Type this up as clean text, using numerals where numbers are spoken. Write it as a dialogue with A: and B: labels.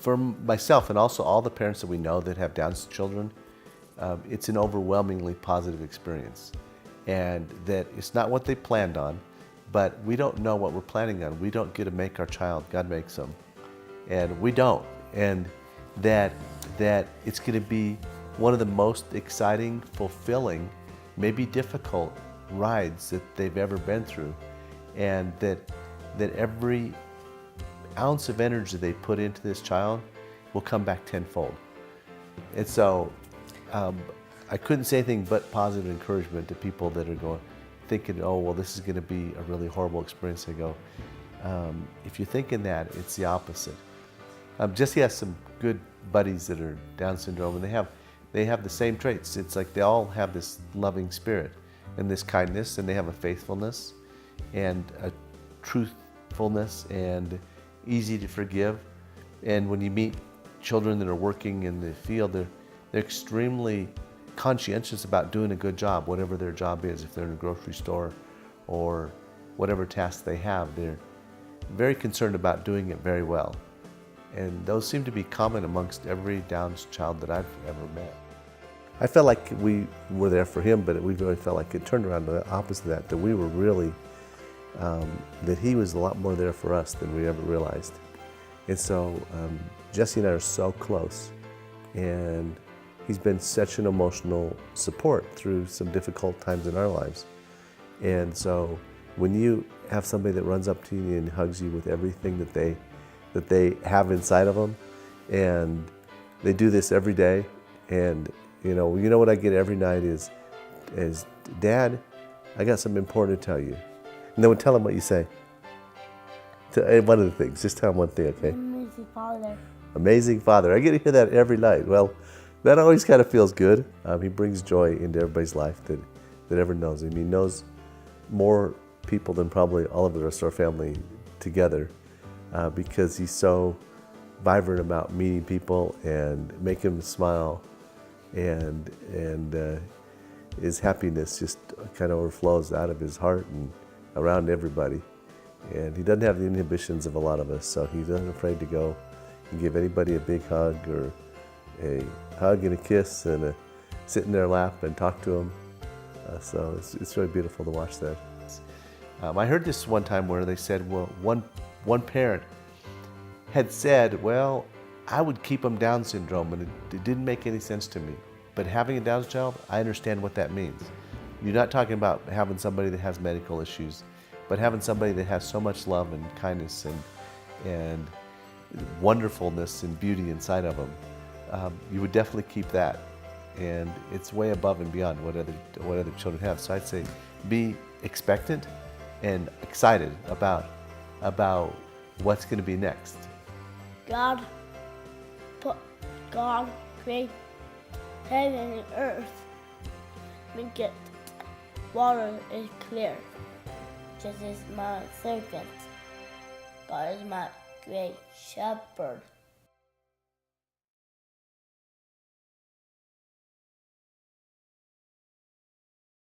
A: for myself and also all the parents that we know that have Down children, it's an overwhelmingly positive experience. And that it's not what they planned on, but we don't know what we're planning on. We don't get to make our child, God makes them. And we don't. And that it's going to be one of the most exciting, fulfilling, maybe difficult rides that they've ever been through. And that every ounce of energy they put into this child will come back tenfold. And so I couldn't say anything but positive encouragement to people that are thinking, oh, well, this is going to be a really horrible experience. I go, if you're thinking that, it's the opposite. Jesse has some good buddies that are Down syndrome, and they have the same traits. It's like they all have this loving spirit and this kindness, and they have a faithfulness and a truthfulness and easy to forgive. And when you meet children that are working in the field, they're extremely conscientious about doing a good job, whatever their job is. If they're in a grocery store or whatever task they have, they're very concerned about doing it very well. And those seem to be common amongst every Down child that I've ever met. I felt like we were there for him, but we really felt like it turned around to the opposite of that we were really, that he was a lot more there for us than we ever realized. And so Jesse and I are so close, and he's been such an emotional support through some difficult times in our lives. And so when you have somebody that runs up to you and hugs you with everything that they have inside of them, and they do this every day, and you know what I get every night is Dad, I got something important to tell you. And then we'll tell them what you say. One of the things, just tell them one thing, okay?
B: Amazing Father.
A: Amazing Father. I get to hear that every night. Well, that always kind of feels good. He brings joy into everybody's life that ever knows him. He knows more people than probably all of the rest of our family together, because he's so vibrant about meeting people and making them smile, and his happiness just kind of overflows out of his heart and around everybody. And he doesn't have the inhibitions of a lot of us, so he isn't afraid to go and give anybody a big hug, or a hug and a kiss, and sit in their lap and talk to them. So it's really beautiful to watch that. I heard this one time where they said, well, one parent had said, well, I would keep them Down syndrome, and it didn't make any sense to me. But having a Down child, I understand what that means. You're not talking about having somebody that has medical issues, but having somebody that has so much love and kindness and wonderfulness and beauty inside of them. You would definitely keep that, and it's way above and beyond what other children have. So I'd say be expectant and excited about what's going to be next.
B: God created heaven and earth. Make it water is clear. Jesus is my servant. God is my great shepherd.